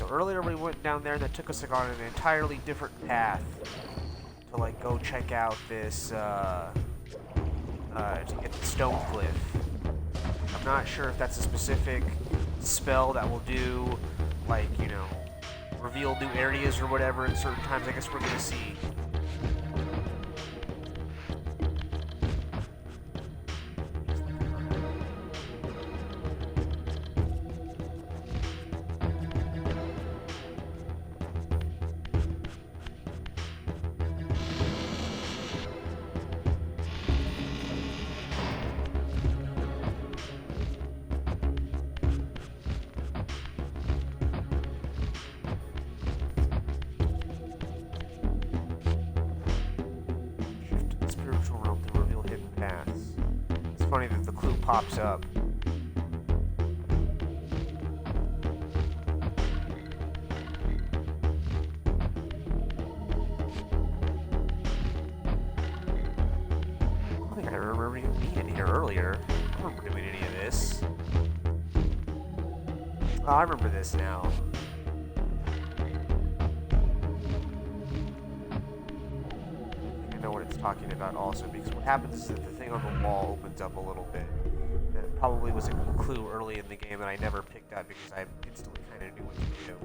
so earlier we went down there and that took us like on an entirely different path to like go check out this to get the stone cliff. I'm not sure if that's a specific spell that will do like, you know, reveal new areas or whatever at certain times. I guess we're gonna see. Funny that the clue pops up. I don't think I remember even being in here earlier. I don't remember doing any of this. Oh, I remember this now. I know what it's talking about also, because what happens is that the thing on the wall opens up a little bit. That probably was a clue early in the game that I never picked up because I instantly kind of knew what to do.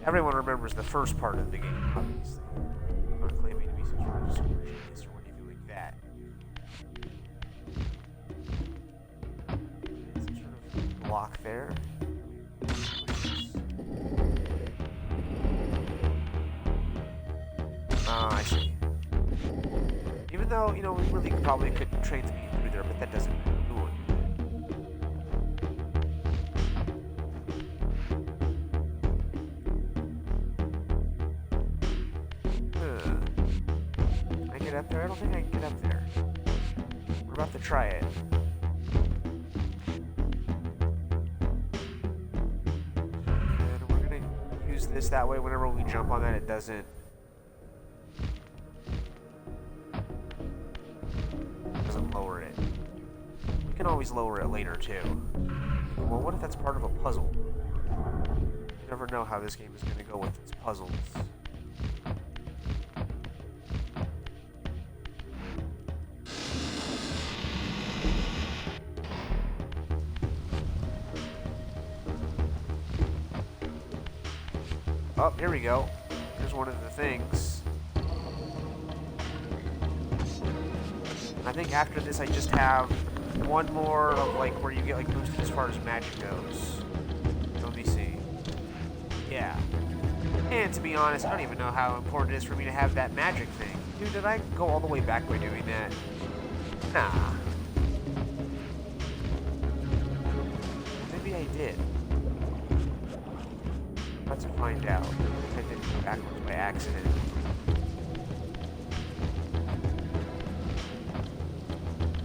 Everyone remembers the first part of the game, obviously. I'm not claiming to be some sort of super genius or anything like that. Some sort of block there. I see. Even though, you know, we really probably could train speed through there, but that doesn't matter. We won't. Can I get up there? I don't think I can get up there. We're about to try it. And we're gonna use this that way whenever we jump on that, it doesn't lower it. We can always lower it later too. Well, what if that's part of a puzzle? You never know how this game is going to go with its puzzles. Oh, here we go. Here's one of the things. I think after this I just have one more of like where you get like boosted as far as magic goes. Let me see. Yeah. And to be honest, I don't even know how important it is for me to have that magic thing. Dude, did I go all the way back by doing that? Nah. Maybe I did. I'm about to find out. I did go backwards by accident.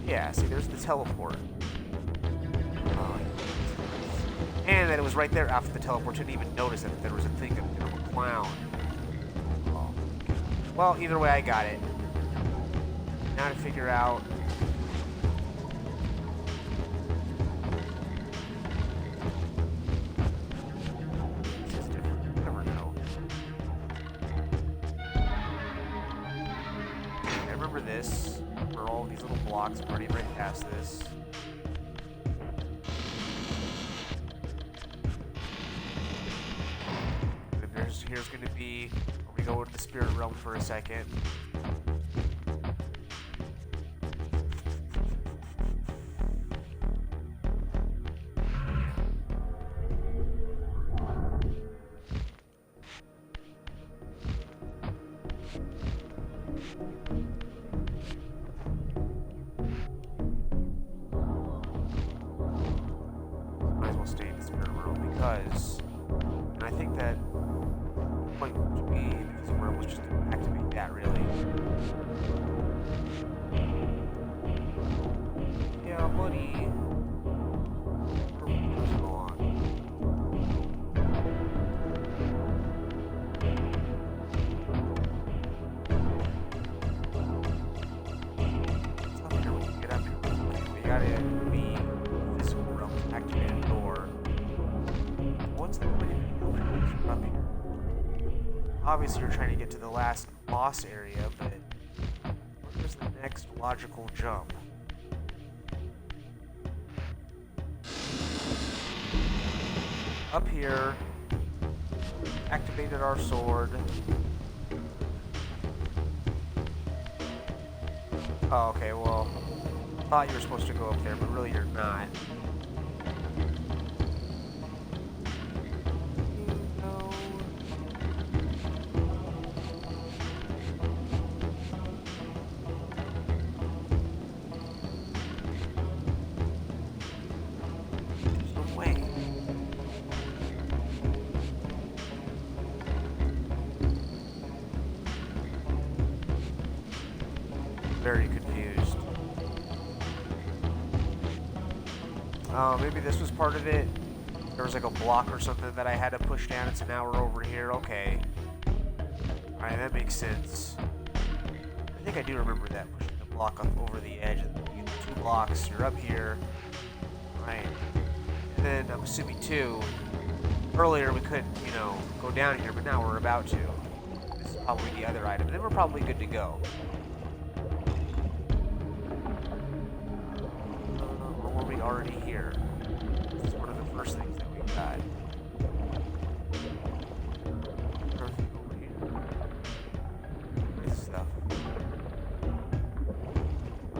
Yeah, see, there's the teleport. And that it was right there after the teleport. Didn't even notice that there was a thing of a clown. Oh. Well, either way, I got it. Now to figure out. This is different. Never know. I remember this. For all these little blocks, I'm already right past this. And here's going to be where we go into the spirit realm for a second. Because, and I think that the point to be in the physical realm was just to activate that, really. Yeah, buddy. Where's it along? It's up here when you get up here. We gotta be in the physical realm to activate a door. obviously you're trying to get to the last boss area, but where's the next logical jump? Up here, activated our sword. Oh, okay, well, I thought you were supposed to go up there, but really you're not. Very confused. Maybe this was part of it. There was like a block or something that I had to push down, and so now we're over here. Okay. Alright, that makes sense. I think I do remember that, pushing the block up over the edge, and you get the 2 blocks, you're up here. Right. And then I'm assuming too, earlier we couldn't, you know, go down here, but now we're about to. This is probably the other item. Then we're probably good to go. Already here. This is one of the first things that we got. Everything over here. Nice stuff.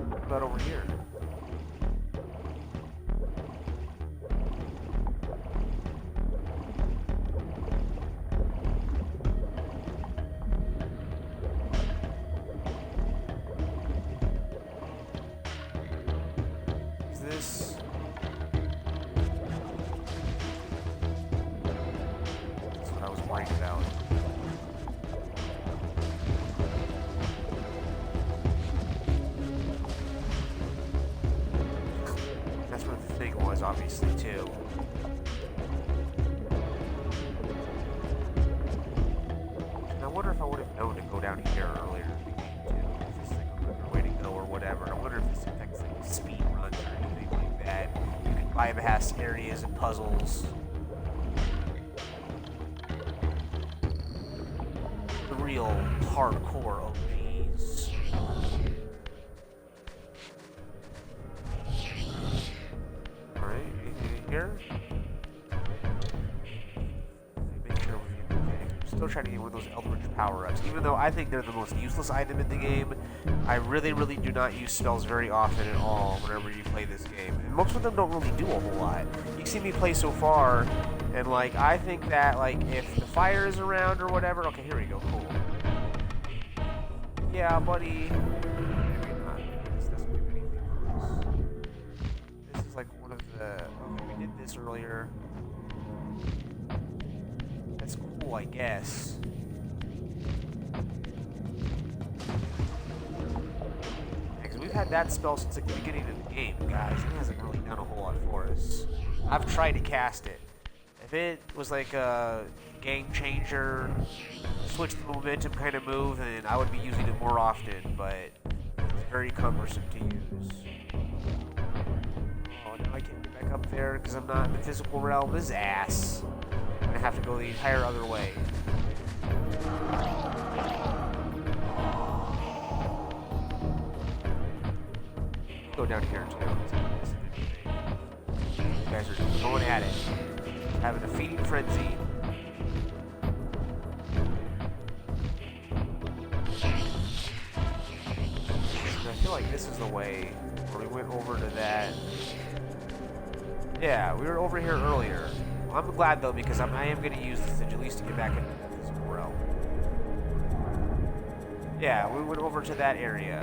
What about over here? Is this? Worried about. That's what the thing was, obviously, too. And I wonder if I would have known to go down here earlier in the game, too. Is this like a quicker way to go or whatever? I wonder if this affects like speed runs or anything like that. You can bypass areas and puzzles. Real hardcore OGs. Alright, anything in here? Make sure we're okay. I'm still trying to get one of those Eldritch power-ups. Even though I think they're the most useless item in the game, I really do not use spells very often at all whenever you play this game. And most of them don't really do a whole lot. You see me play so far, and like, I think that like, if the fire is around or whatever, okay, here we go, cool. Yeah, buddy. Maybe not. This doesn't do anything for us. This is like one of the... Okay, we did this earlier. That's cool, I guess. Because we've had that spell since like the beginning of the game, guys. It hasn't really done a whole lot for us. I've tried to cast it. If it was like a game changer, switch the momentum kind of move, and I would be using it more often, but it's very cumbersome to use. Oh, now I can't get back up there because I'm not in the physical realm. This is ass. I'm gonna have to go the entire other way. Go down here too. You guys are going at it. Having a feeding frenzy. I feel like this is the way where we went over to that. Yeah, we were over here earlier. Well, I'm glad though, because I am going to use this at least to get back into the physical realm. Yeah, we went over to that area.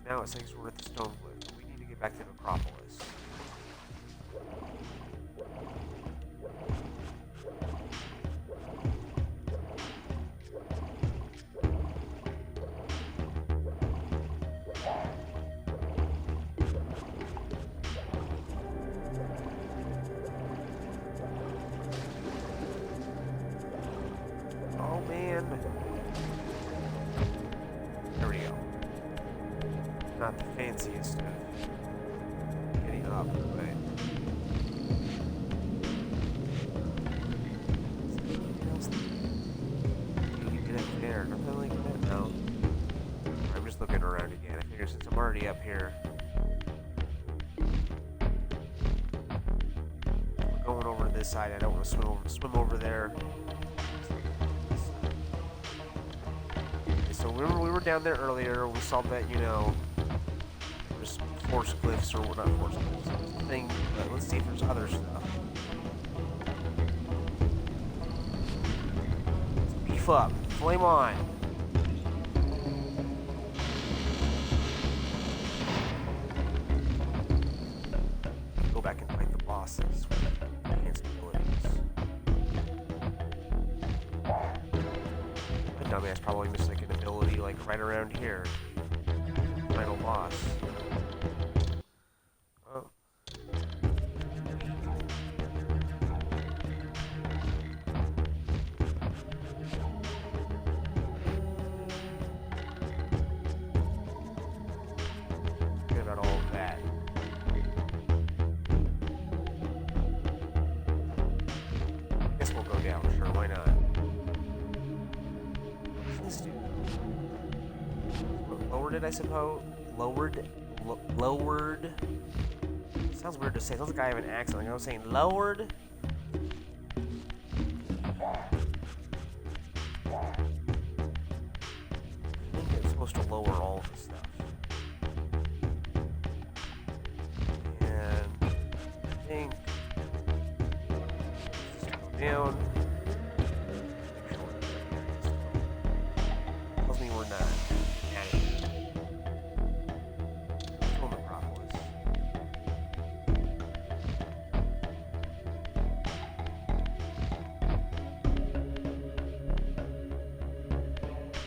Now it says we're at the Stone Cliff, but we need to get back to Necropolis. Oh man. There we go. Not the fanciest of getting up, but since I'm already up here. We're going over to this side. I don't want to swim over there. Okay, so remember we were down there earlier. We saw that, you know, there's force cliffs or not force cliffs. There's a thing, but let's see if there's other stuff. Let's beef up. Flame on. Go back and fight the bosses with enhanced abilities. My dumbass probably missed like an ability like right around here. Final boss. Oh. Forget about all of that. Guess we'll go down, sure, why not? Let's do lowered it, I suppose. Lowered. Sounds weird to say. Sounds like I have an accent. Like I was saying lowered. I think it's supposed to lower all of the stuff. And I think just go down. Tells me we're not.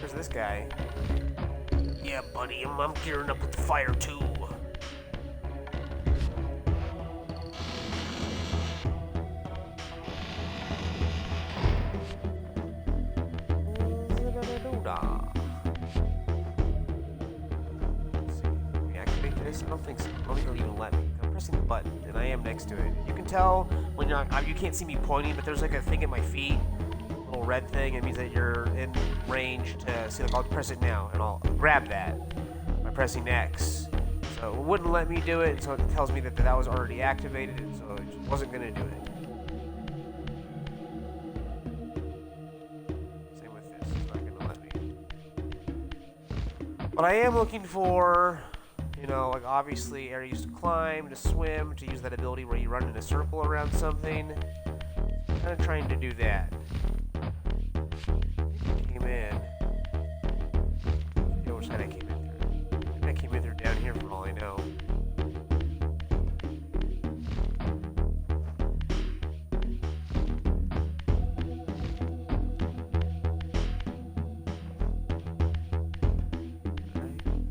There's this guy. Yeah, buddy, I'm gearing up with the fire too. Let's see. Can we activate this? I don't think so. I don't think it'll even let me. I'm pressing the button, and I am next to it. You can tell when you're not, you can't see me pointing, but there's like a thing at my feet. Little red thing. It means that you're in range to see. Like I'll press it now, and I'll grab that by pressing X. So it wouldn't let me do it, so it tells me that that was already activated, and so it just wasn't going to do it. Same with this. It's not going to let me. But I am looking for, you know, like obviously areas to climb, to swim, to use that ability where you run in a circle around something. I'm kind of trying to do that. Came in. You know which side I came in through. I came in through down here for all I know.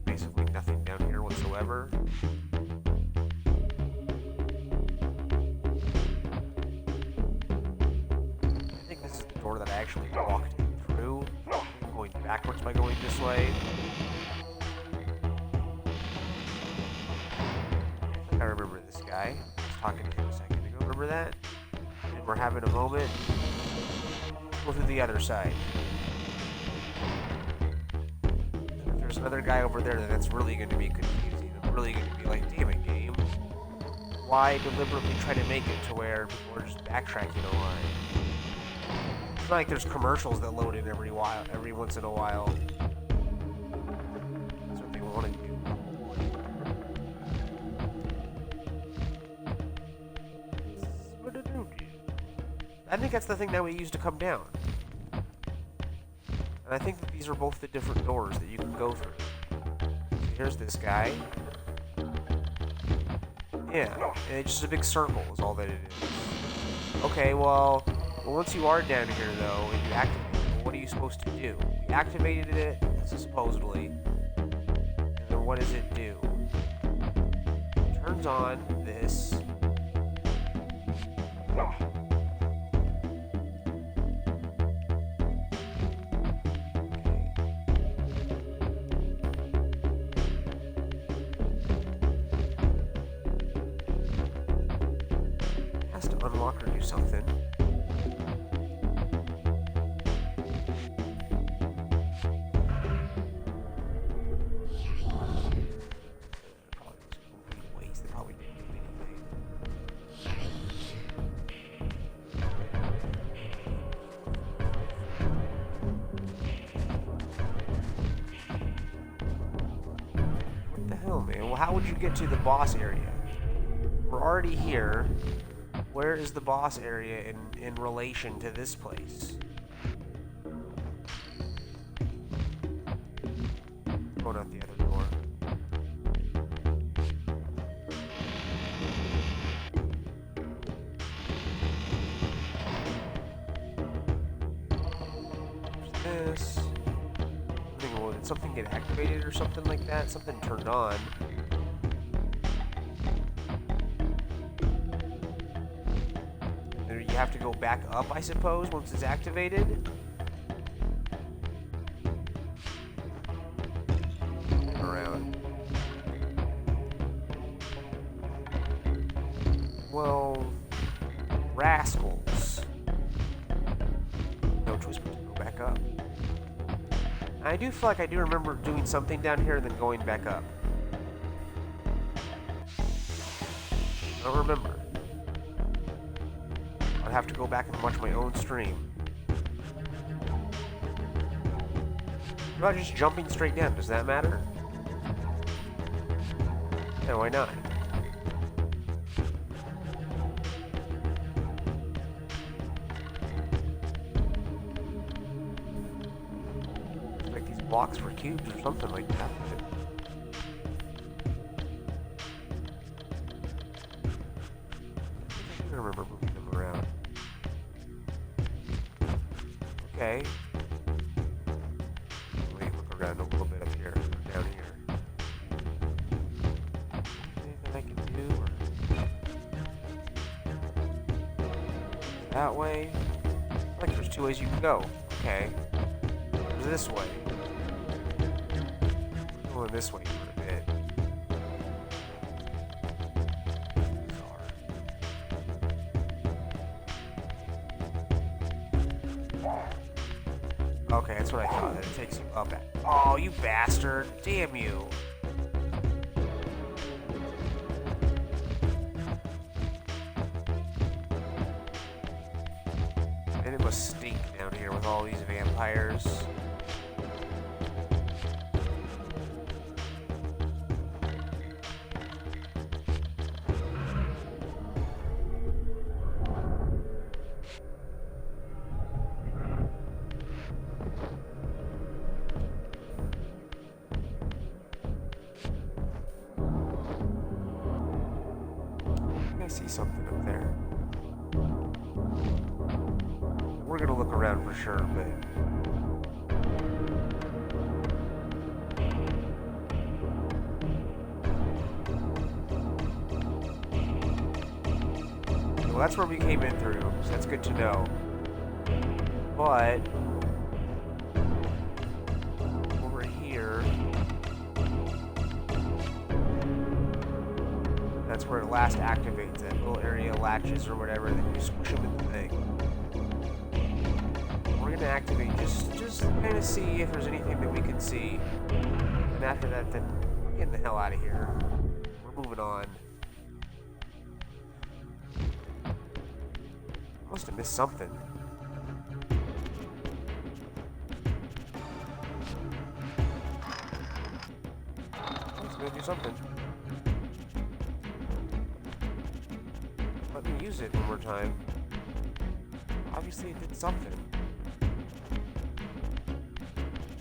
Basically nothing down here whatsoever. I think this is the door that I actually walked through. I'm going backwards by going this way. I remember this guy. I was talking to him a second ago. Remember that? And we're having a moment. Go through the other side. If there's another guy over there, then that's really going to be confusing. I'm really going to be like, damn it, game. Why deliberately try to make it to where people are just backtracking a line? It's not like there's commercials that load in every once in a while. That's what they want to do. I think that's the thing that we use to come down. And I think that these are both the different doors that you can go through. So here's this guy. Yeah, and it's just a big circle is all that it is. Okay, well, once you are down here though, and you activate it, well, what are you supposed to do? You activated it, supposedly. And then what does it do? It turns on this. To unlock or do something. how would you get to the boss area? We're already here. Where is the boss area in relation to this place? Going out the other door. There's this. Did something get activated or something like that? Something turned on. You have to go back up, I suppose, once it's activated. Around. Well, rascals. No choice but to go back up. I do feel like I do remember doing something down here and then going back up. I don't remember. I'd have to go back and watch my own stream. What about just jumping straight down? Does that matter? Yeah, why not? Like these blocks for cubes or something like that. I remember moving them around. Okay. Let me look around a little bit up here, down here. Anything I can do? Or... that way? I feel like there's two ways you can go. Okay. There's this way. I'm going this way for a bit. Okay, that's what I thought. That it takes you up at. Oh, you bastard! Damn you! And it must stink down here with all these vampires. I see something up there. We're gonna look around for sure, but... well, that's where we came in through, so that's good to know. But... over here... that's where it last activates, that little area latches or whatever, and then you squish them in the thing. We're gonna activate just kind of see if there's anything that we can see. And after that, then we're getting the hell out of here. We're moving on. Must have missed something. Let's go do something. Let me use it one more time. Obviously it did something.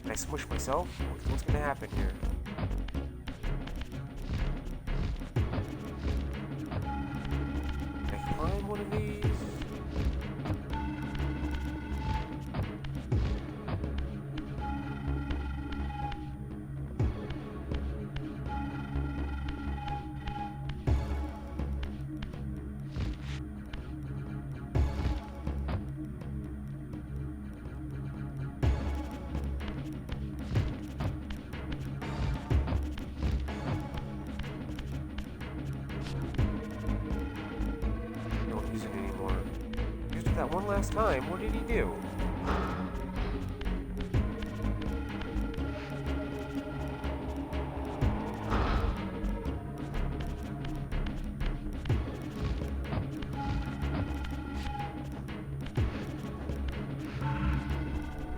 Can I smush myself? What's gonna happen here? Can I climb one of these? That one last time, what did he do?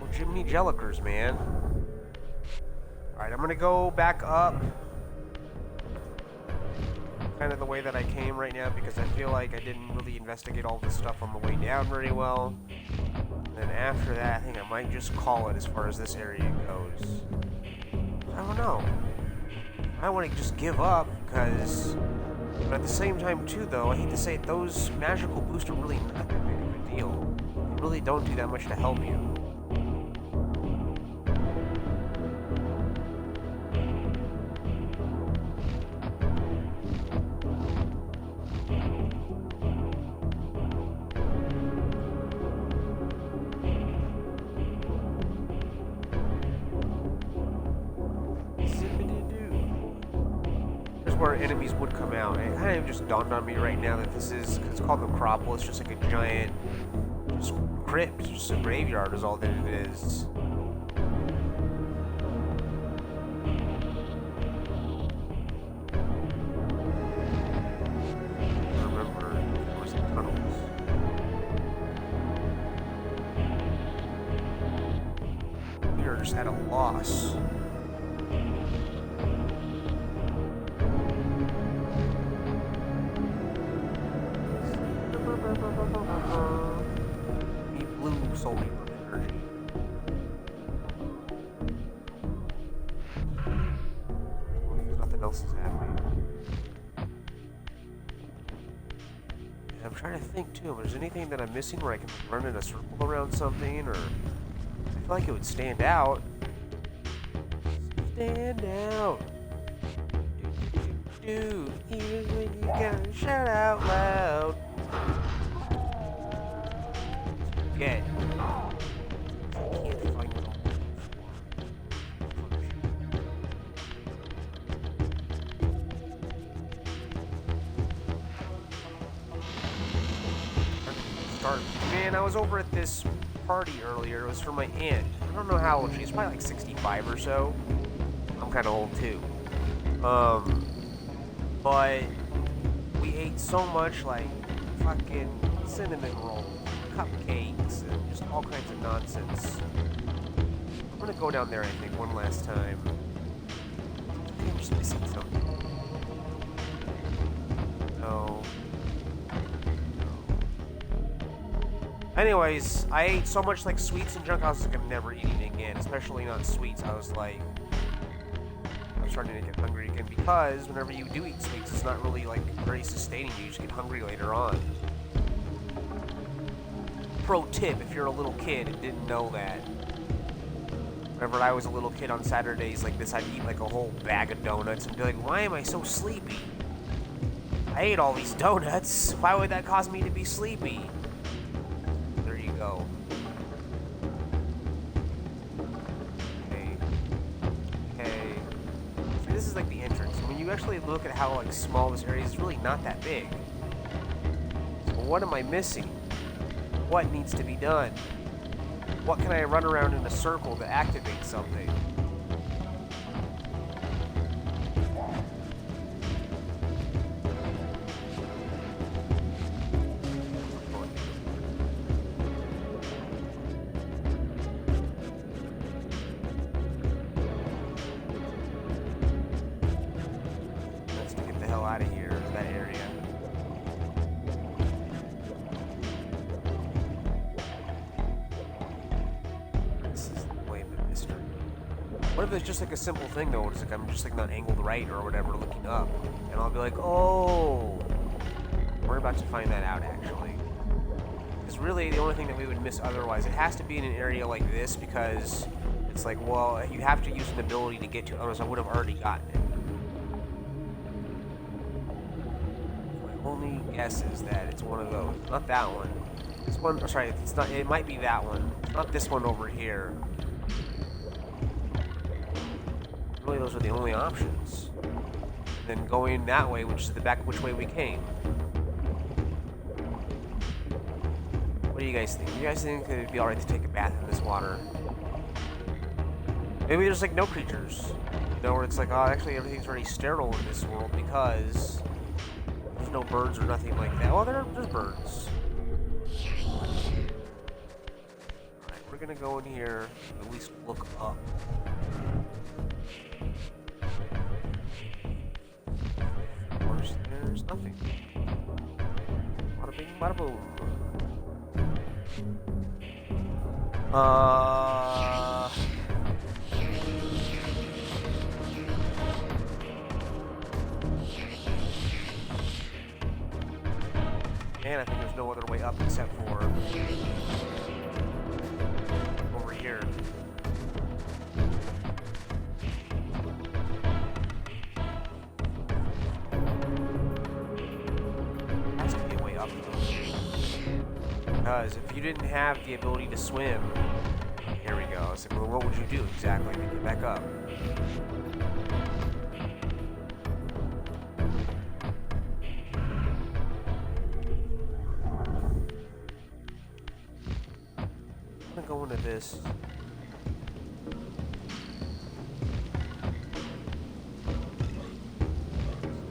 Well, Jiminy Jellikers, man. Alright, I'm gonna go back up kind of the way that I came right now because I feel like I didn't really investigate all this stuff on the way down very well. And then after that, I think I might just call it as far as this area goes. I don't know. I want to just give up because, but at the same time too, though, I hate to say it, those magical boosts are really not that big of a deal. They really don't do that much to help you. Where enemies would come out. It kind of just dawned on me right now that this is, it's called the Necropolis, it's just like a giant just crypt, just a graveyard is all that it is. I remember there was tunnels. We are just at a loss. He blew solely from energy. Nothing else is happening. And I'm trying to think too, if there's anything that I'm missing where I can run in a circle around something, or I feel like it would stand out. Stand out. Dude, even when you gotta shout out loud. Get. I can't find what I'm looking for. Start. Man, I was over at this party earlier. It was for my aunt. I don't know how old she is. Probably like 65 or so. I'm kind of old too. But we ate so much like fucking cinnamon rolls, cupcakes, and just all kinds of nonsense. I'm gonna go down there, I think, one last time. I think I'm just missing something. No. Anyways, I ate so much like sweets and junk, I was like, I'm never eating again, especially not sweets. I was like, I'm starting to get hungry again because whenever you do eat sweets, it's not really like very sustaining. You just get hungry later on. Pro tip, if you're a little kid and didn't know that. Whenever I was a little kid on Saturdays like this, I'd eat like a whole bag of donuts and be like, why am I so sleepy? I ate all these donuts. Why would that cause me to be sleepy? There you go. Okay. So this is like the entrance. When you actually look at how like small this area is, it's really not that big. So what am I missing? What needs to be done? What can I run around in a circle to activate something? Let's get the hell out of here, that area. What if it's just like a simple thing though? It's like I'm just like not angled right or whatever, looking up, and I'll be like, oh, we're about to find that out actually. Because really, the only thing that we would miss otherwise, it has to be in an area like this because it's like, well, you have to use an ability to get to it, otherwise I would have already gotten it. My only guess is that it's one of those, not that one. This one, or sorry, it's not. It might be that one. It's not this one over here. Really, those are the only options. And then going that way, which is the back which way we came. What do you guys think? You guys think that it'd be alright to take a bath in this water? Maybe there's like no creatures. You know, where it's like, oh, actually everything's very sterile in this world because there's no birds or nothing like that. Well, there's birds. Alright, we're gonna go in here and at least look up. Horse there. There's nothing. Bada bing, bada boom. And I think there's no other way up except for over here. Has to be a way up though. Because if you didn't have the ability to swim, here we go. It's like, well, what would you do exactly to get back up? I'm gonna go into this.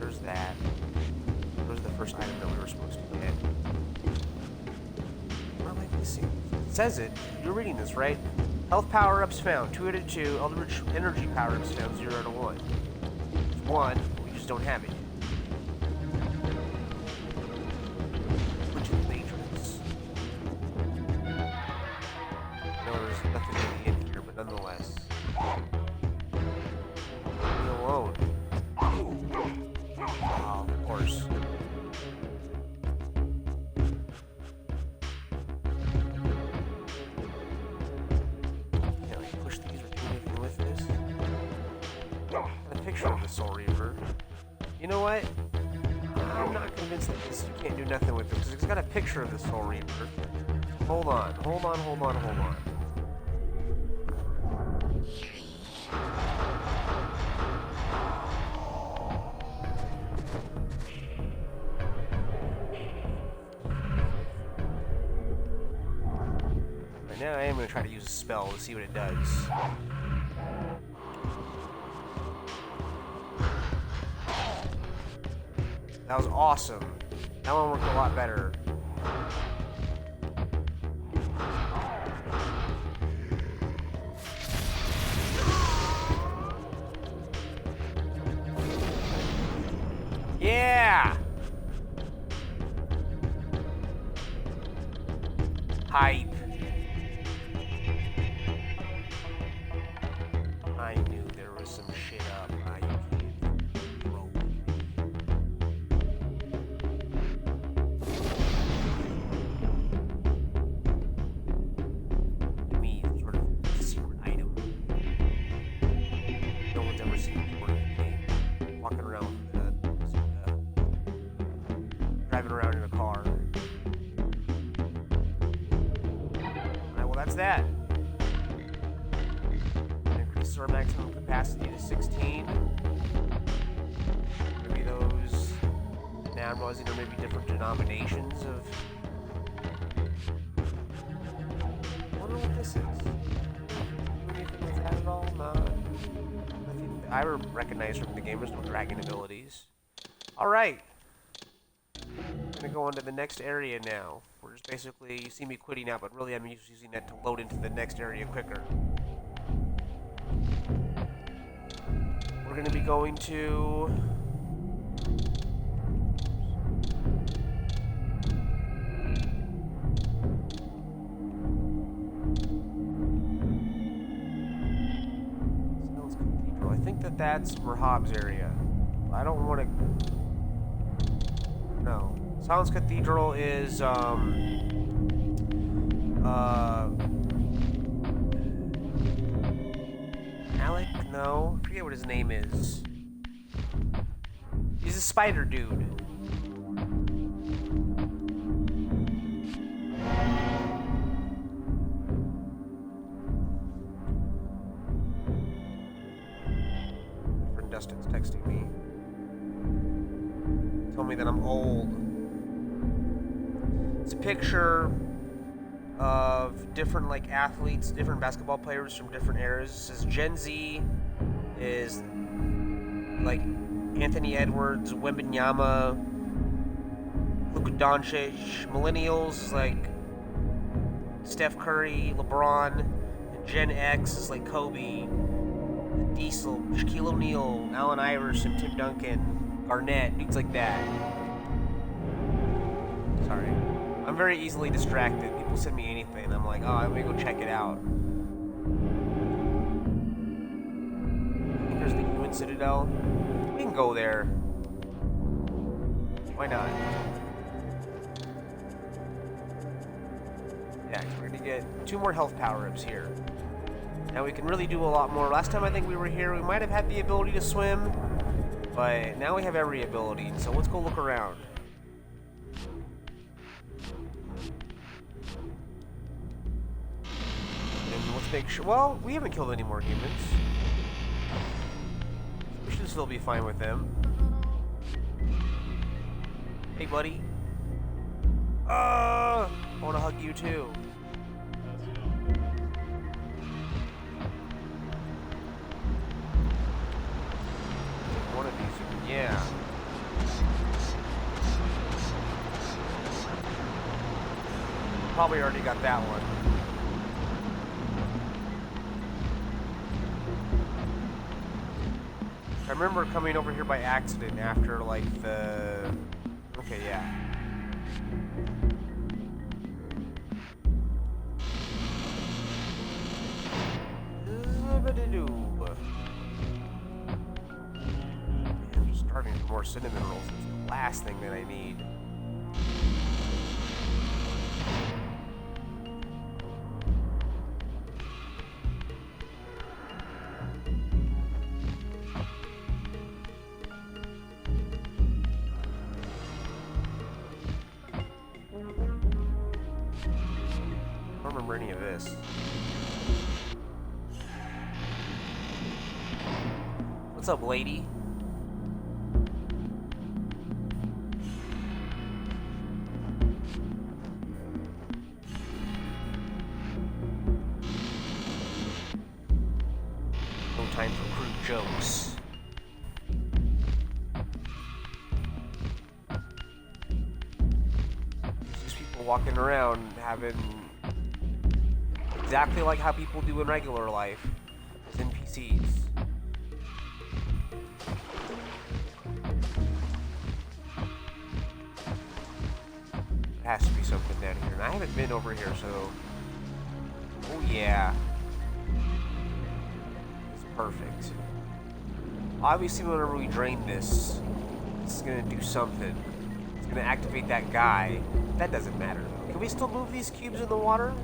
There's that. There's the first item that we were supposed to get. What am I missing? It says it. You're reading this, right? Health power-ups found 2 out of 2. Eldritch energy power-ups found 0 out of 1. There's 1, but we just don't have it yet. Which is dangerous. No, there's nothing really in here, but nonetheless. Leave me alone. Oh, of course. Of the Soul Reaver. You know what? I'm not convinced that this, you can't do nothing with it because it's got a picture of the Soul Reaver. Hold on. Right now I am going to try to use a spell to see what it does. That was awesome. That one worked a lot better. Yeah! Hype. I knew there was some shit up. Driving around in a car. Alright, well that's that. Increases our maximum capacity to 16. Maybe those, now I'm realizing there may be different denominations of. I wonder what this is. Anything with that at all? No. Nothing I recognize from the game. There's no dragon abilities. Alright. I'm gonna go on to the next area now. We're just basically, you see me quitting out, but really I'm just using that to load into the next area quicker. We're gonna be going to... Snell's Cathedral. I think that's Merhab's area. I don't want to... No. Silence Cathedral is, Alec? No. I forget what his name is. He's a spider dude. Dustin's texting me. Told me that I'm old. It's a picture of different like athletes, different basketball players from different eras. It says Gen Z is like Anthony Edwards, Wembanyama, Luka Doncic. Millennials is like Steph Curry, LeBron. And Gen X is like Kobe, Diesel, Shaquille O'Neal, Allen Iverson, Tim Duncan, Garnett, dudes like that. Sorry. I'm very easily distracted. People send me anything, I'm like, oh, let me go check it out. I think there's the human citadel. We can go there. Why not? Yeah, 'cause we're gonna get 2 more health power-ups here. Now we can really do a lot more. Last time I think we were here, we might have had the ability to swim, but now we have every ability, so let's go look around. And let's make sure, well, we haven't killed any more humans. We should still be fine with them. Hey, buddy. I want to hug you too. One of these, yeah. Probably already got that one. I remember coming over here by accident after, like, the... Okay, yeah. I'm just starving for more cinnamon rolls. It's the last thing that I need. I don't remember any of this. What's up, lady? No time for crude jokes. These people walking around having exactly like how people do in regular life as NPCs. There has to be something down here, and I haven't been over here, so... Oh yeah. It's perfect. Obviously, whenever we drain this, it's gonna do something. It's gonna activate that guy. That doesn't matter, though. Can we still move these cubes in the water?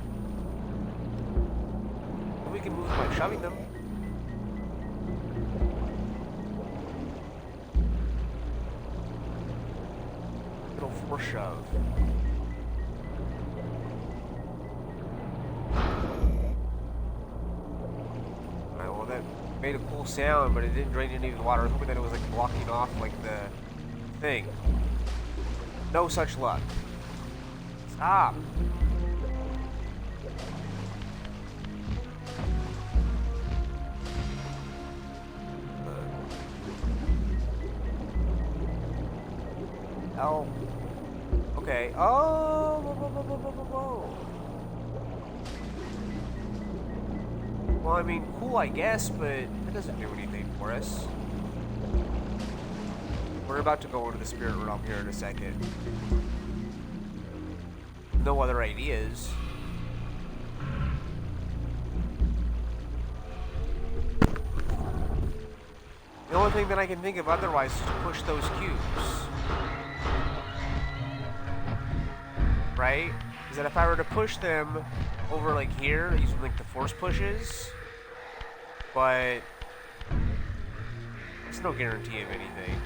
We can move them by shoving them. Little force shove. Alright, well that made a cool sound, but it didn't drain any of the water. I was hoping that it was like blocking off like the thing. No such luck. Stop. Oh. Okay. Oh. Whoa, whoa, whoa, whoa, whoa, whoa. Well, I mean, cool, I guess, but it doesn't do anything for us. We're about to go into the spirit realm here in a second. No other ideas. The only thing that I can think of otherwise is to push those cubes. Right? Is that if I were to push them over like here, using like the force pushes, but there's no guarantee of anything.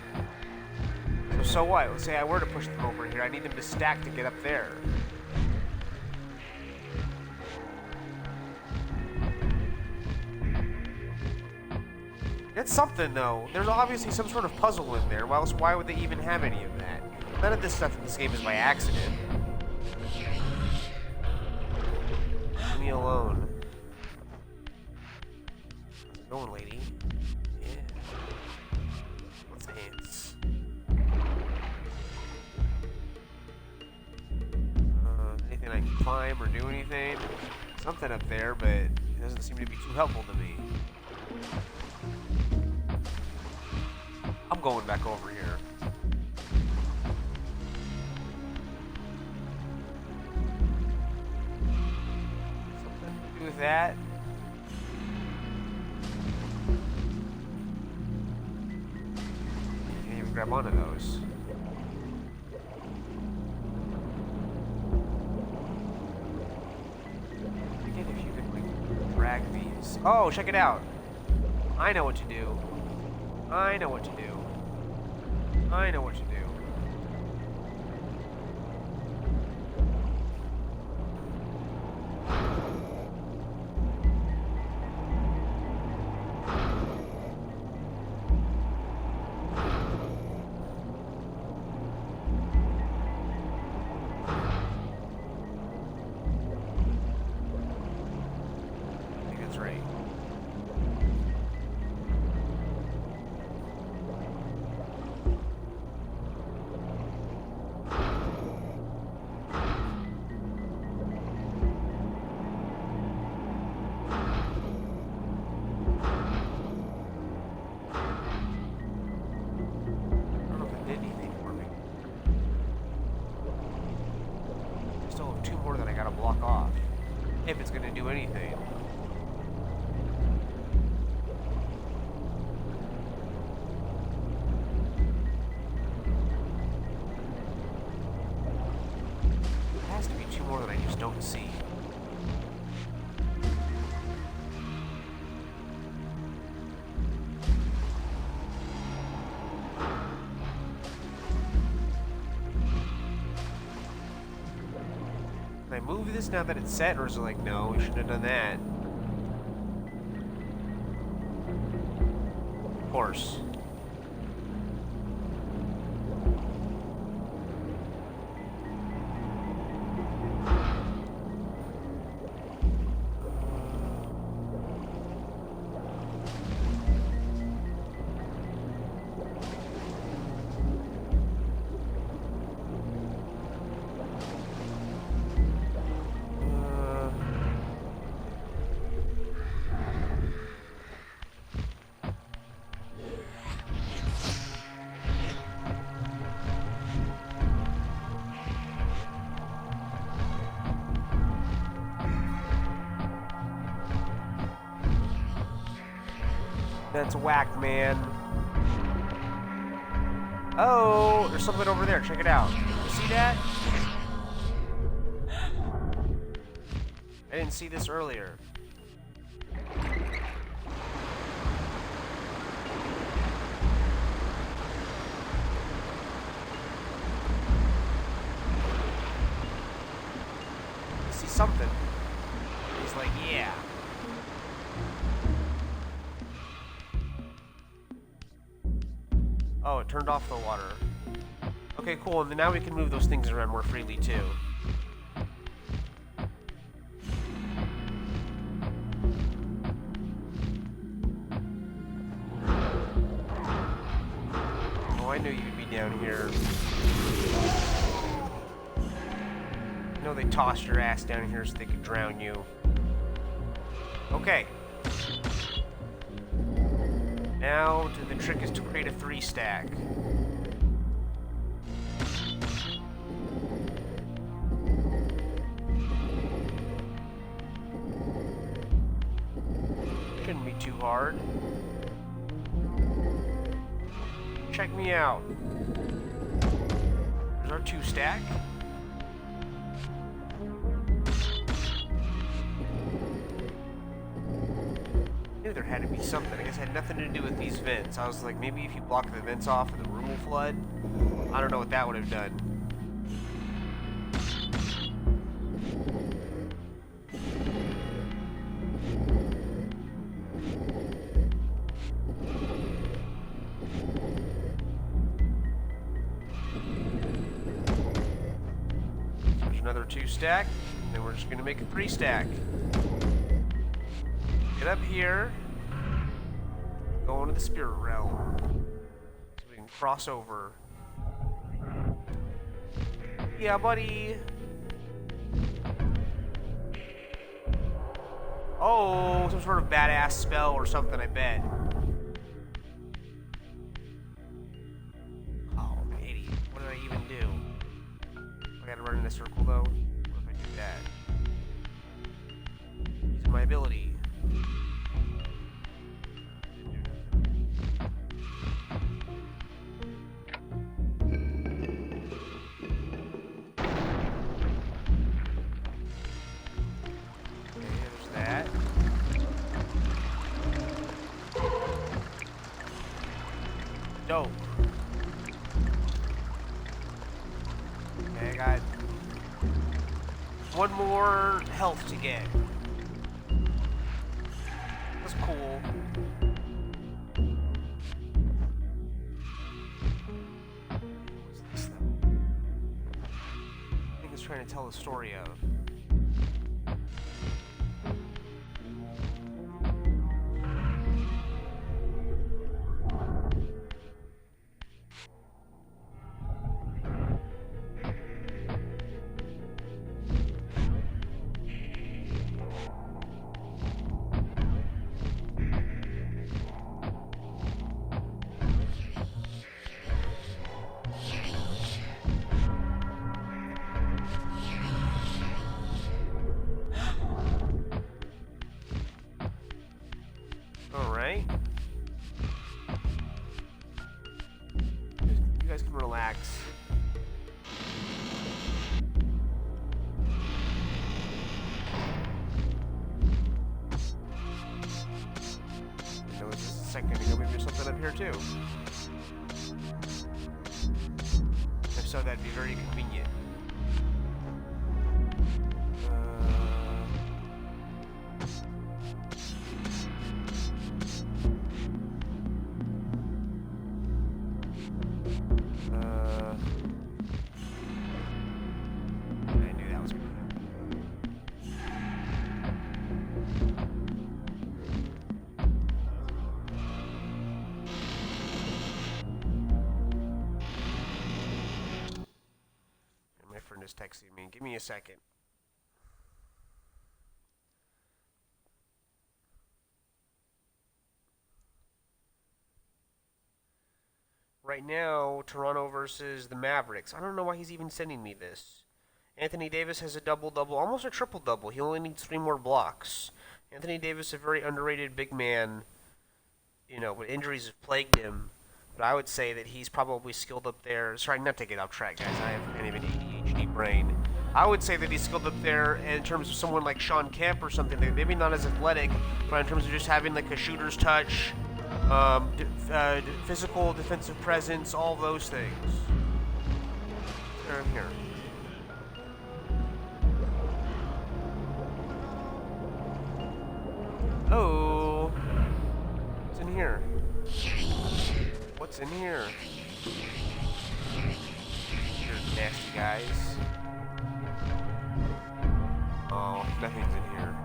So what? Let's say I were to push them over here, I need them to stack to get up there. It's something though. There's obviously some sort of puzzle in there. Why would they even have any of that? None of this stuff in this game is by accident. Leave me alone. How's it going, lady? Yeah. Let's dance. Anything I can climb or do anything? Something up there, but it doesn't seem to be too helpful to me. I'm going back over here. happy with that? Can't even grab onto those. Again, if you could like drag these. Oh, check it out. I know what to do. I know what to do. I know what to do. If it's gonna do anything. There has to be two more that I just don't see. Can I move this now that it's set, or is it like, no, we shouldn't have done that? Of course. That's whack, man. Oh, there's something over there. Check it out. You see that? I didn't see this earlier. I see something. He's like, yeah. Oh, it turned off the water. Okay, cool. And then now we can move those things around more freely, too. Oh, I knew you'd be down here. I know they tossed your ass down here so they could drown you. Okay. Now, the trick is to create a 3-stack. Shouldn't be too hard. Check me out. There's our 2-stack. There had to be something. I guess it had nothing to do with these vents. I was like, maybe if you block the vents off, the room will flood. I don't know what that would have done. There's another 2-stack, and then we're just gonna make a 3-stack. Get up here. Go into the spirit realm. So we can cross over. Yeah, buddy. Oh, some sort of badass spell or something, I bet. Oh, I'm an idiot. What did I even do? I gotta run in a circle, though. What if I do that? He's my ability. Dope. Okay, I got one more health to get. That's cool. What's this though? I think it's trying to tell the story of. Alright. You guys can relax. I know it's just a second ago, maybe there's something up here too. If so, that'd be very convenient. Is texting me. Give me a second. Right now, Toronto versus the Mavericks. I don't know why he's even sending me this. Anthony Davis has a double-double, almost a triple-double. He only needs 3 more blocks. Anthony Davis, a very underrated big man. You know, but injuries have plagued him. But I would say that he's probably skilled up there. Sorry, not to get off track, guys. I have kind of an ADHD brain. I would say that he's skilled up there in terms of someone like Sean Kemp or something. Maybe not as athletic, but in terms of just having like a shooter's touch, physical defensive presence, all those things. They're in here. Oh, what's in here? What's in here? You're nasty guys. Oh, nothing's in here.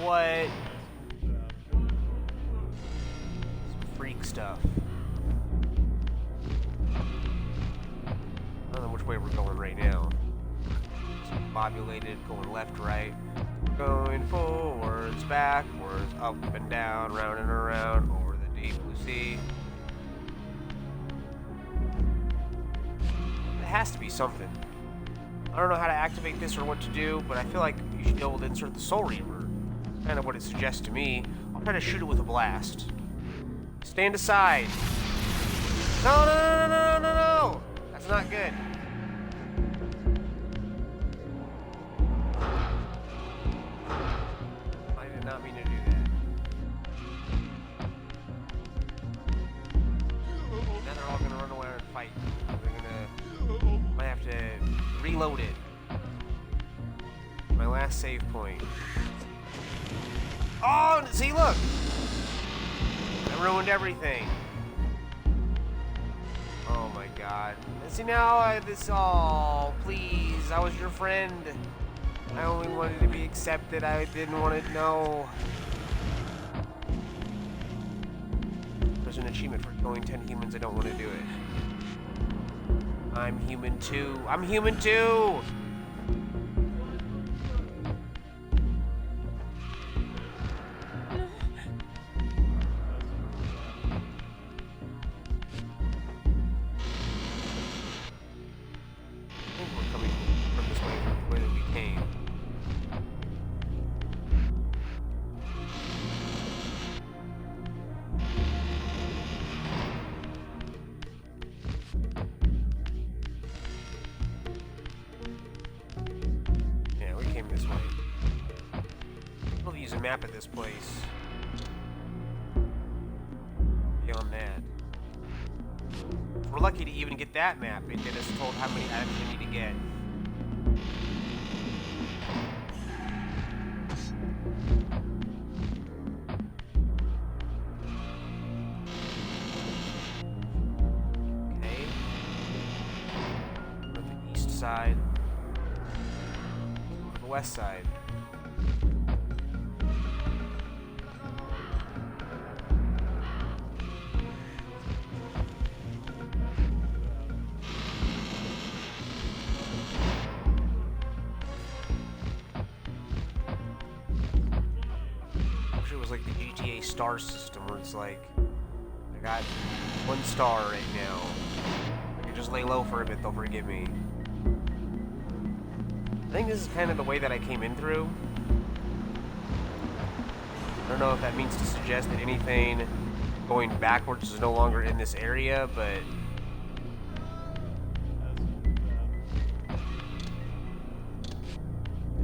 What? Some freak stuff. I don't know which way we're going right now. Some bobulated, going left, right. Going forwards, backwards, up and down, round and around, over the deep blue sea. It has to be something. I don't know how to activate this or what to do, but I feel like you should be able to insert the Soul Reaver. Kind of what it suggests to me. I'll try to shoot it with a blast. Stand aside. No, no, no, no, no, no, no! That's not good. I did not mean to do that. Now they're all gonna run away and fight. They're gonna... might have to reload it. My last save point. Oh, see, look! I ruined everything. Oh my god. See now, please, I was your friend. I only wanted to be accepted, I didn't want to know. There's an achievement for killing 10 humans, I don't want to do it. I'm human too. I'm human too! Map at this place. Beyond that, we're lucky to even get that map. It did us told how many items we need to get. Okay. On the east side. On the west side. Like the GTA star system where it's like I got 1 star right now. I can just lay low for a bit, they'll forgive me. I think this is kind of the way that I came in through. I don't know if that means to suggest that anything going backwards is no longer in this area, but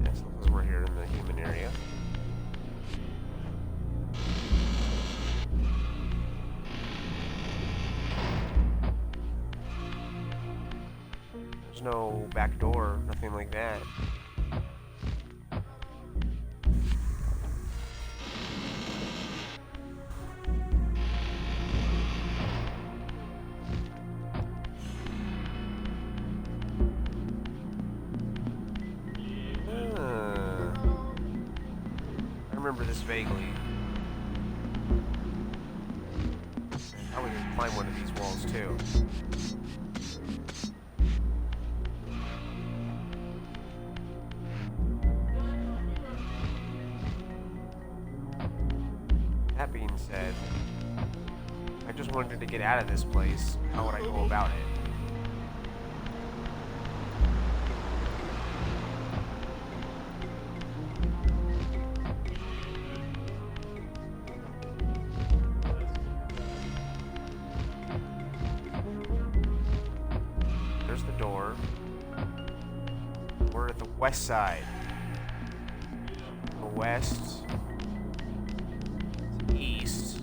yeah, so we're here in the human area. No back door, nothing like that. I remember this vaguely. I would climb one of these walls too. That being said, I just wanted to get out of this place. How would I go about it? There's the door. We're at the west side. The west. East.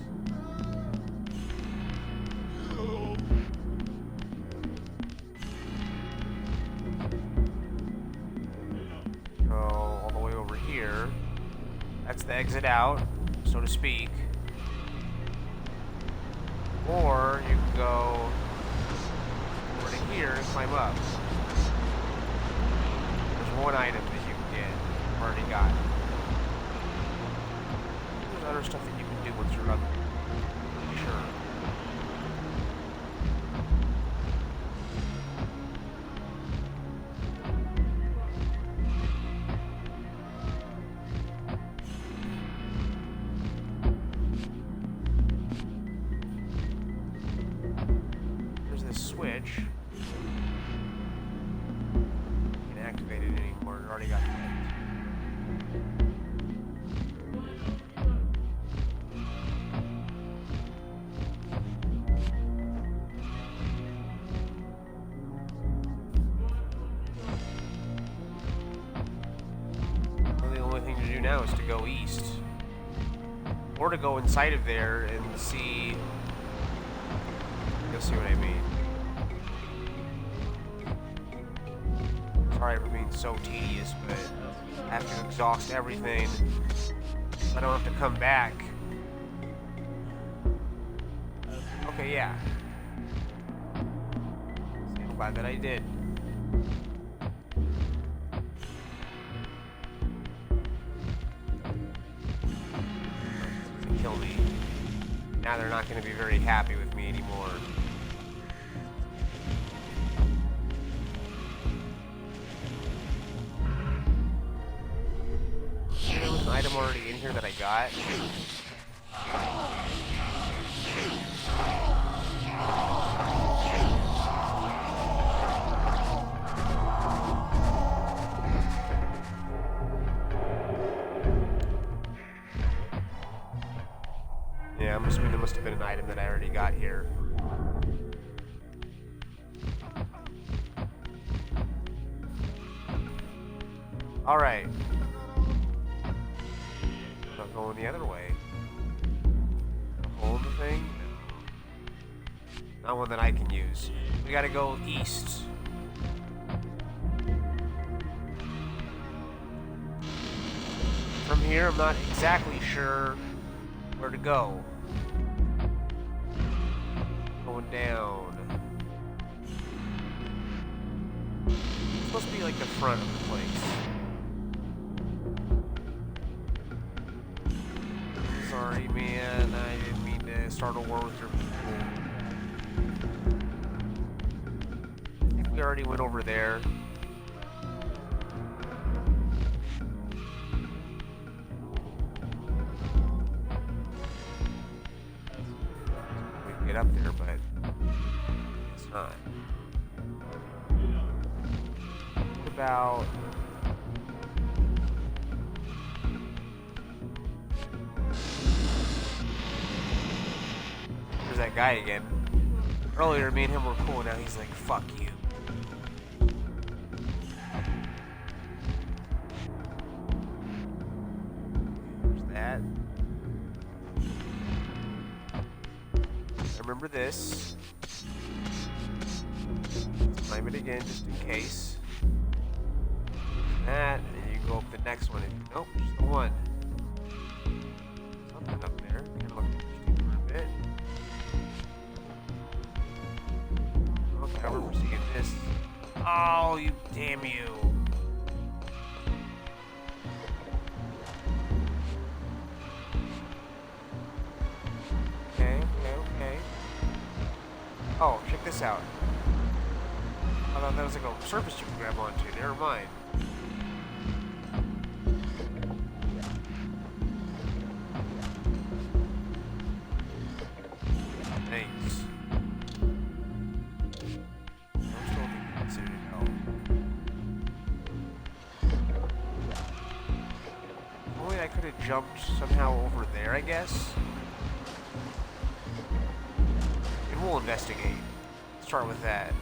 Go all the way over here. That's the exit out, so to speak. Or you can go over to here and climb up. There's 1 item that you can get. Already got. There's other stuff that you can do once you're up. Sure. There's this switch. You can't activate it anymore. It already got clicked. Now is to go east, or to go inside of there and see. You'll see what I mean. Sorry for being so tedious, but I have to exhaust everything I don't have to come back. Okay, yeah. I'm glad that I did. Kill me. Now they're not going to be very happy with me anymore. There was an item already in here that I got. Yeah, I'm assuming there must have been an item that I already got here. Alright. Not going the other way. Hold the thing? No. Not one that I can use. We gotta go east. From here, I'm not exactly sure where to go. Going down. It's supposed to be like the front of the place. Sorry, man. I didn't mean to start a war with your people. I think we already went over there. We can get up there, but it's not. What about... that guy again. Earlier, me and him were cool. Now he's like, fuck you. There's that. Remember this. Let's climb it again just in case. That, and then you can go up the next one. Nope, just the one. Something up there. Kind of look interesting for a bit. I remember seeing this. Oh, you damn you. Okay. Oh, check this out. I thought that was like a surface you could grab onto. Never mind. Thanks. I could have jumped somehow over there, I guess. And we'll investigate. Start with that.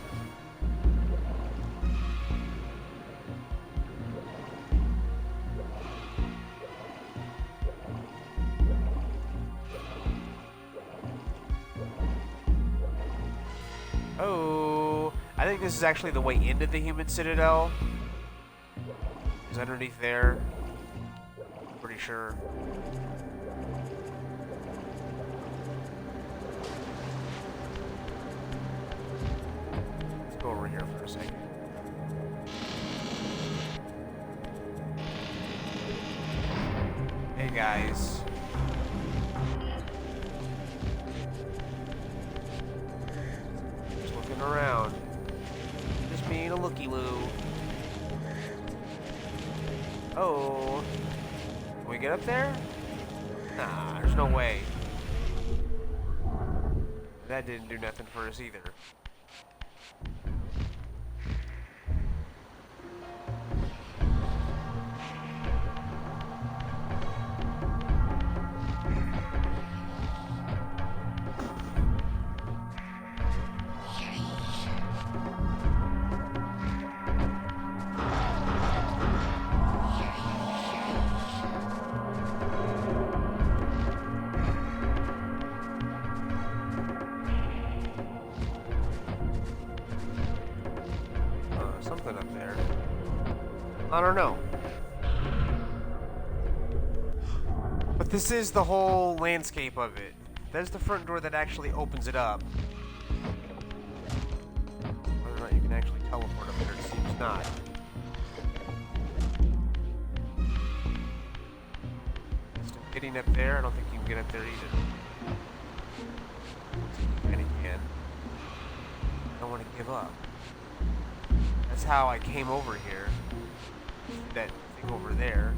Oh, I think this is actually the way into the human citadel. Is underneath there. Pretty sure. Let's go over here for a second. Hey guys. Just looking around. Just being a looky-loo. Oh. Can we get up there? Nah, there's no way. That didn't do nothing for us either. Something up there. I don't know. But This is the whole landscape of it. There's the front door that actually opens it up. Whether or not you can actually teleport up there, it seems not. Still getting up there? I don't think you can get up there either. And again, I don't want to give up. That's how I came over here. That thing over there.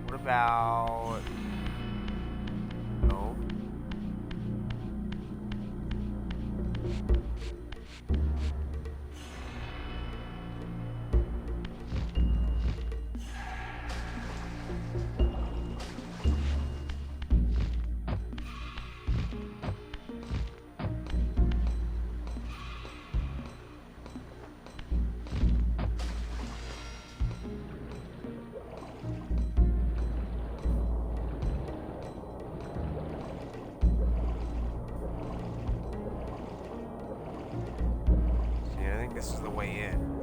What about... No. This is the way in.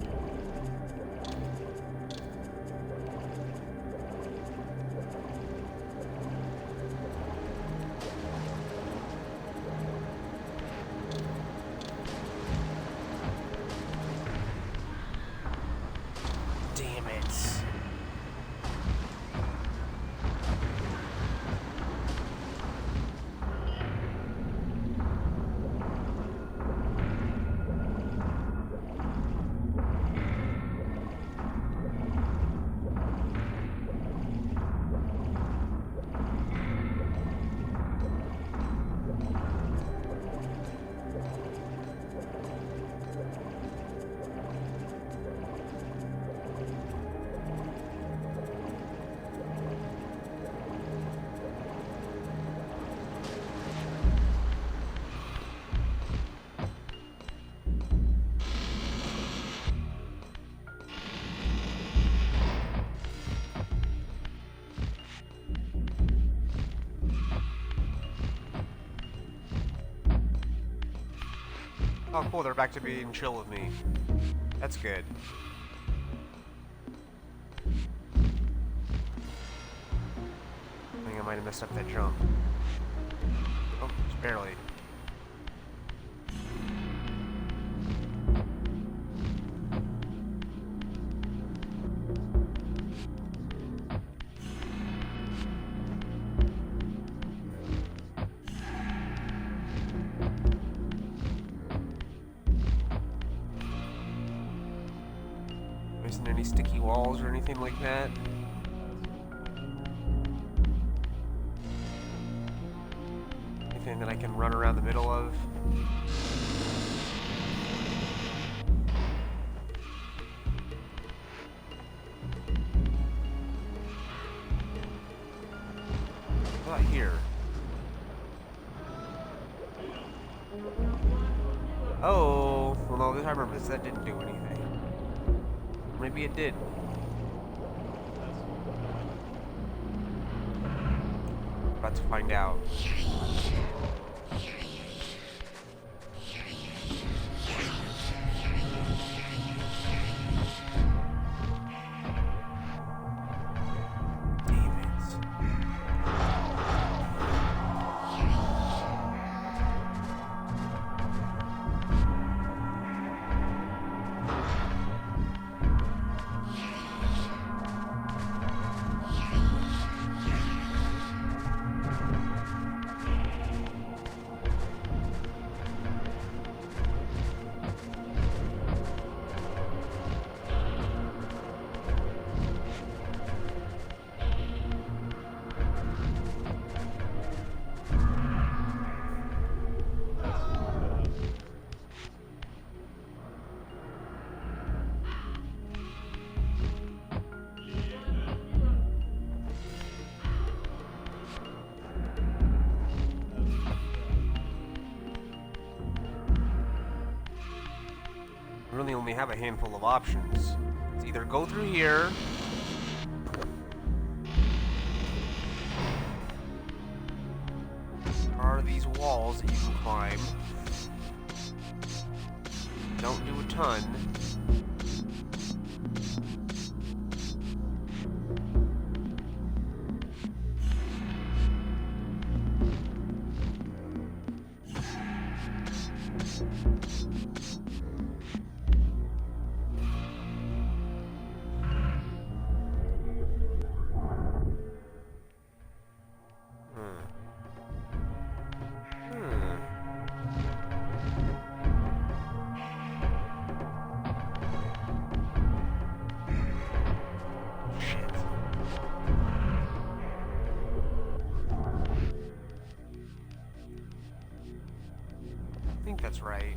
Damn it. Oh, cool, they're back to being chill with me. That's good. I think I might have messed up that jump. Oh, just barely. Isn't any sticky walls or anything like that? Anything that I can run around the middle of? What about here? Oh, well no, I remember this, that didn't do anything. Maybe it did. About to find out. Really only have a handful of options. It's either go through here, or these walls that you can climb. Don't do a ton. that's right.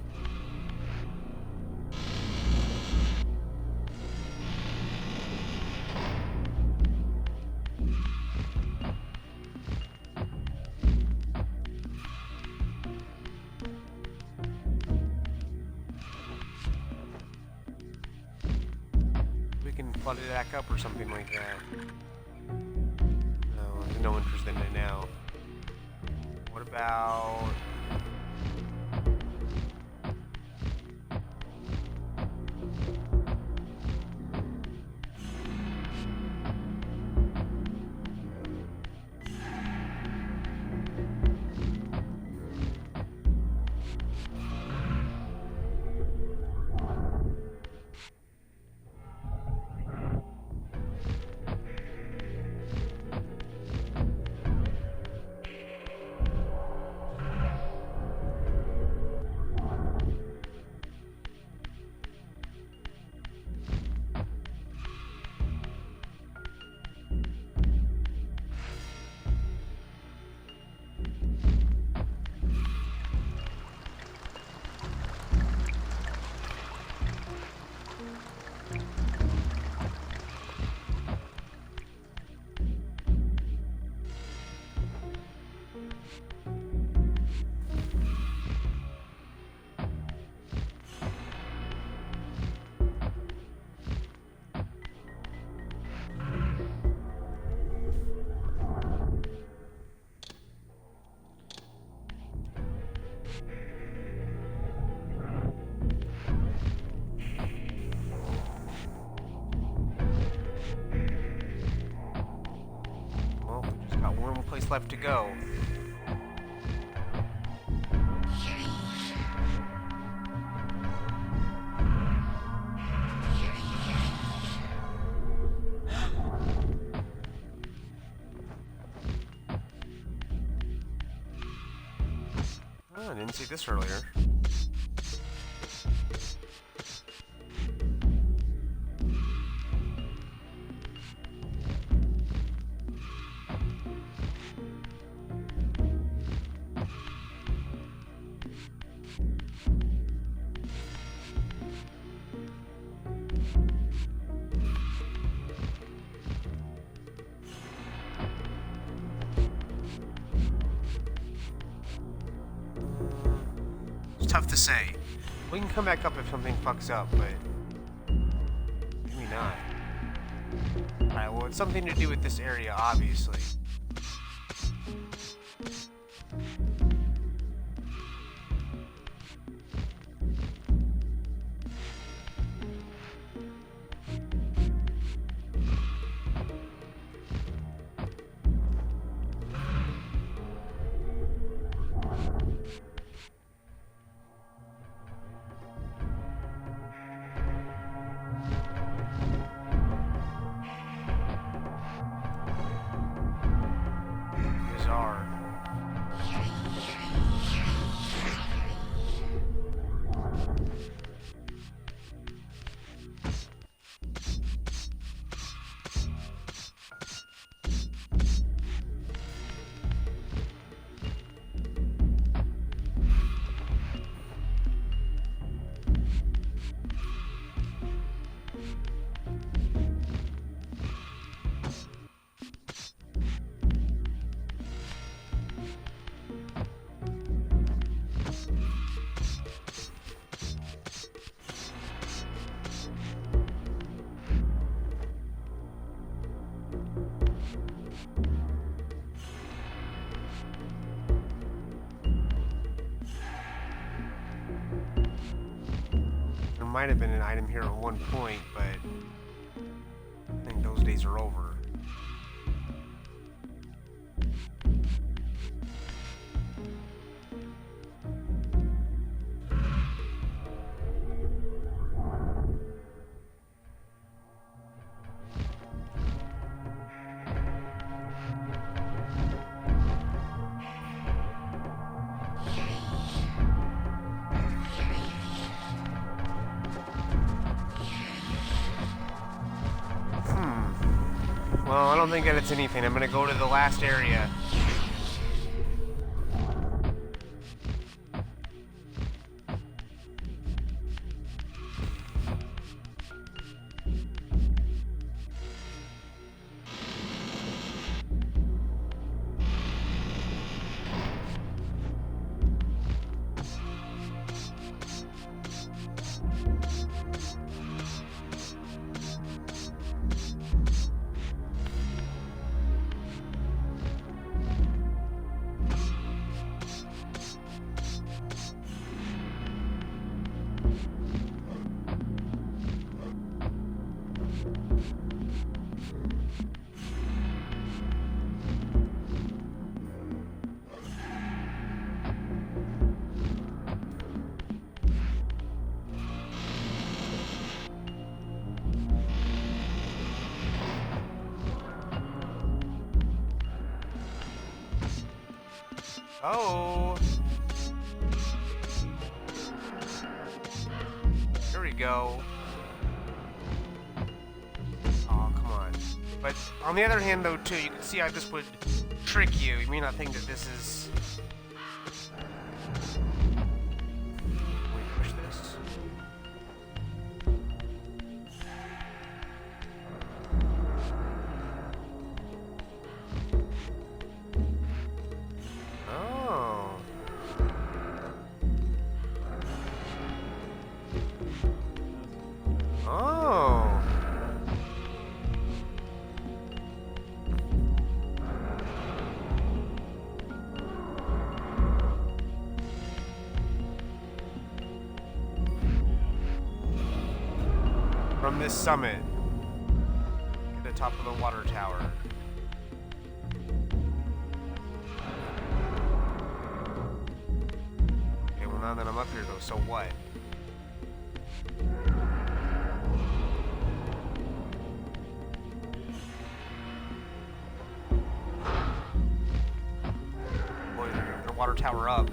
We can flood it back up or something like that. No, there's no interest in it now. What about... Well, we just got one more place left to go. Oh, I didn't see this earlier. It's tough to say. We can come back up if something fucks up, but maybe not. Alright, well, it's something to do with this area, obviously. Bizarre. There might have been an item here at one point, but I think those days are over. Well, I don't think that it's anything. I'm gonna go to the last area. Oh! Here we go. Oh, come on. But on the other hand, though, too, you can see how this would trick you. You may not think that this is... Can we push this? Oh. Oh. From this summit, at the top of the water tower. Okay, well now that I'm up here though, so what? Boy, their water tower up.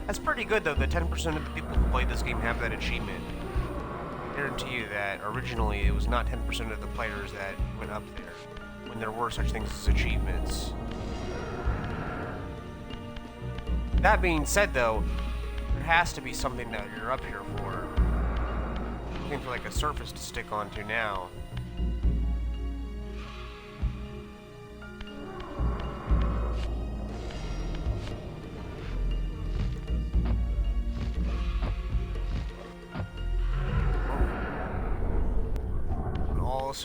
That's pretty good though, that 10% of the people who play this game have that achievement. I guarantee you that originally it was not 10% of the players that went up there, when there were such things as achievements. That being said though, there has to be something that you're up here for. Looking for like a surface to stick onto now.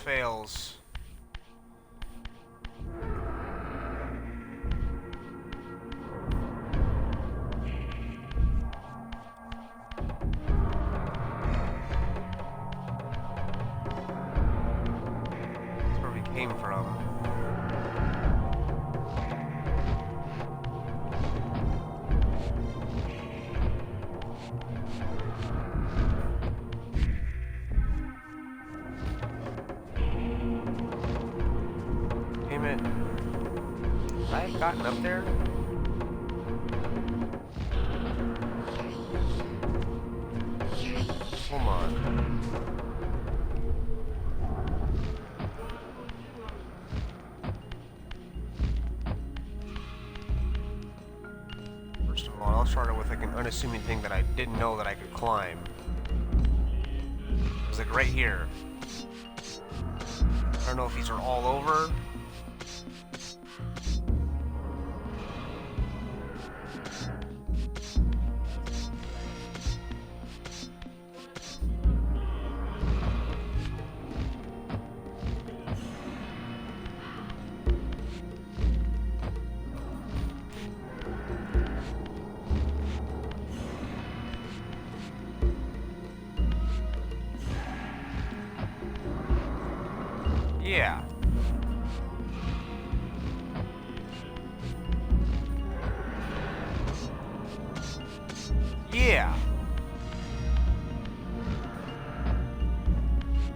Fails. That's where we came from. I've gotten up there. Come on. First of all, I'll start it with like an unassuming thing that I didn't know that I could climb. It was like right here. I don't know if these are all over. Yeah. Yeah.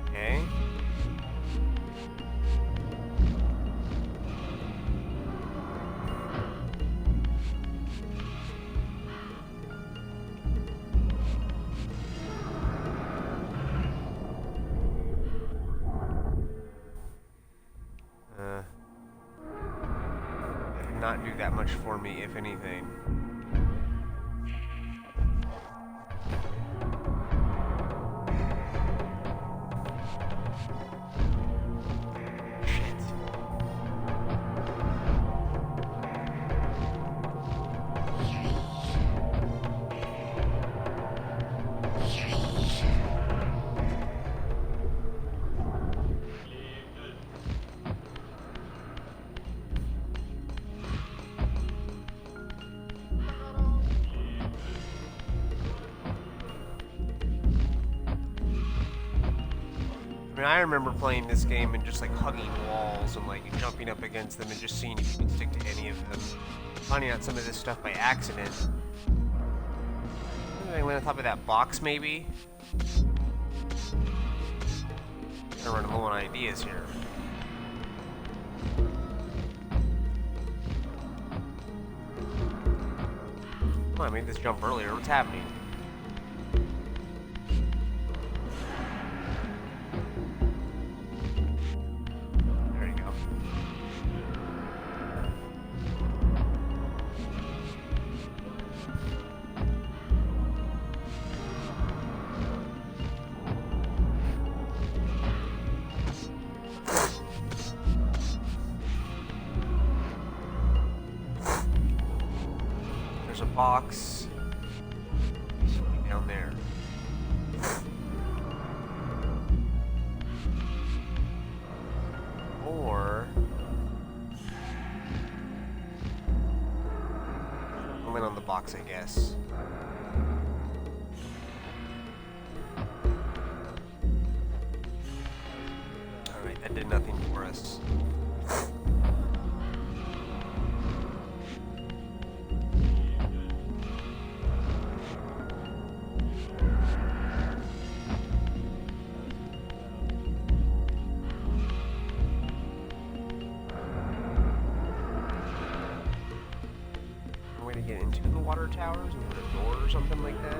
Okay. Not do that much for me, if anything. I mean, I remember playing this game and just like hugging walls and like jumping up against them and just seeing if you could stick to any of them. Finding out some of this stuff by accident. I went on top of that box, maybe? I'm running low on ideas here. Oh, I made this jump earlier. What's happening? There you go. There's a box. It should be down there. Or I'll win on the box, I guess. Alright, that did nothing for us. Way to get into the water towers and put a door or something like that.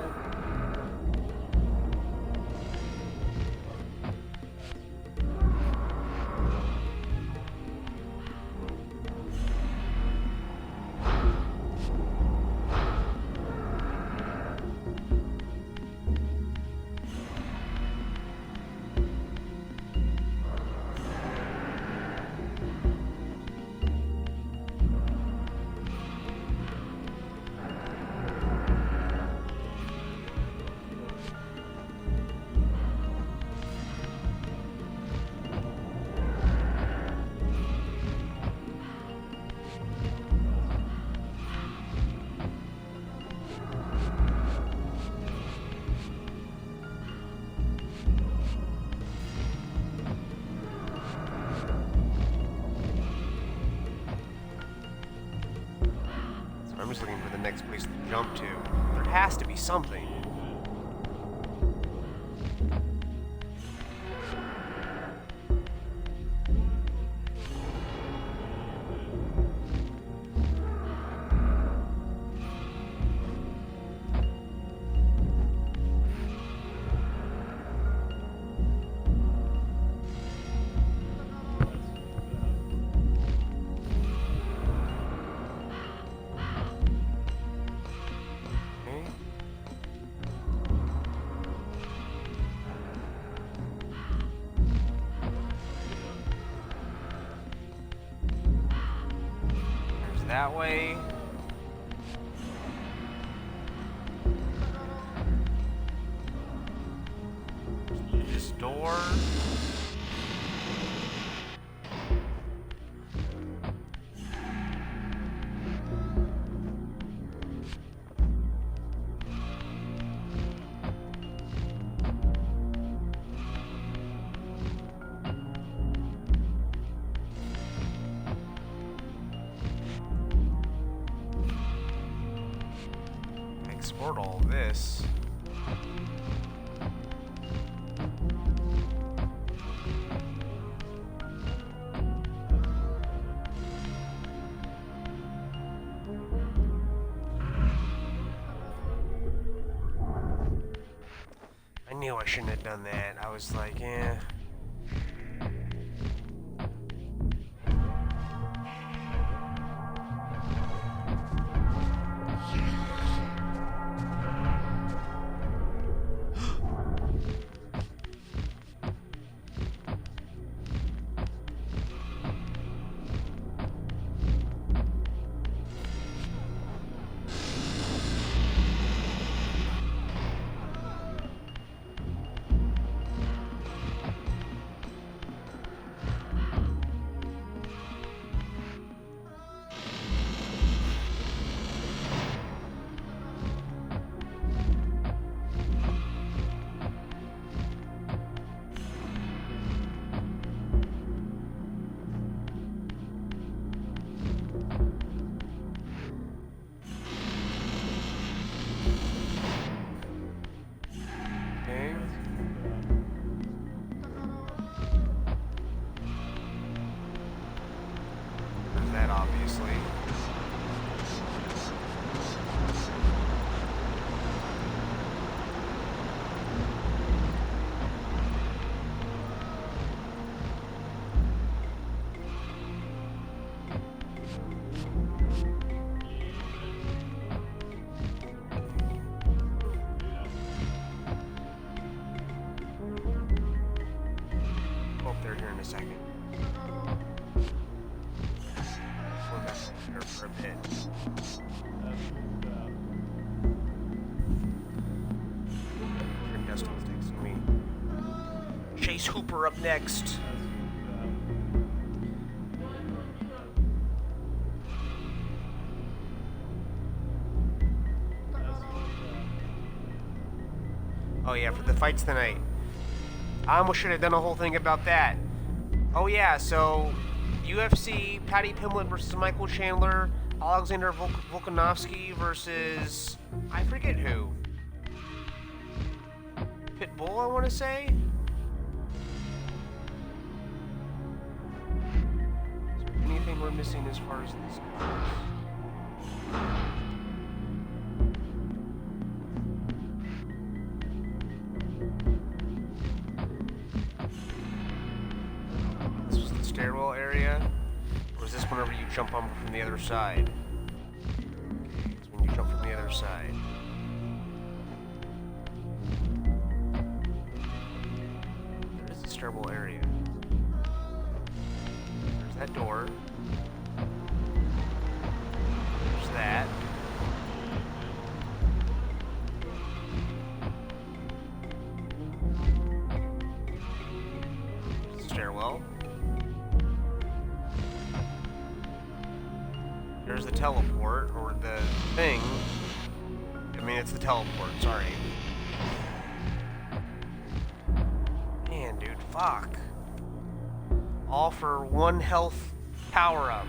I'm just looking for the next place to jump to. There has to be something. That way. This door. Export all this. I knew I shouldn't have done that. I was like, eh. a second. Going back here for a bit. Here Dustin's texting me. Chase Hooper up next. Oh yeah, for the fights tonight. I almost should have done a whole thing about that. Oh yeah, so UFC, Paddy Pimblett versus Michael Chandler, Alexander Volkanovski versus I forget who. Pitbull, I want to say. Is there anything we're missing as far as this goes? Stairwell area, or is this whenever you jump on from the other side? Okay, it's when you jump from the other side. There is a stairwell area. There's that door. There's that. There's the stairwell. There's the teleport, or the thing. I mean, it's the teleport, sorry. Man, dude, fuck. All for 1 health power-up.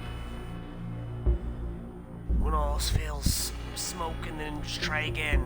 When all else fails, smoke and then just try again.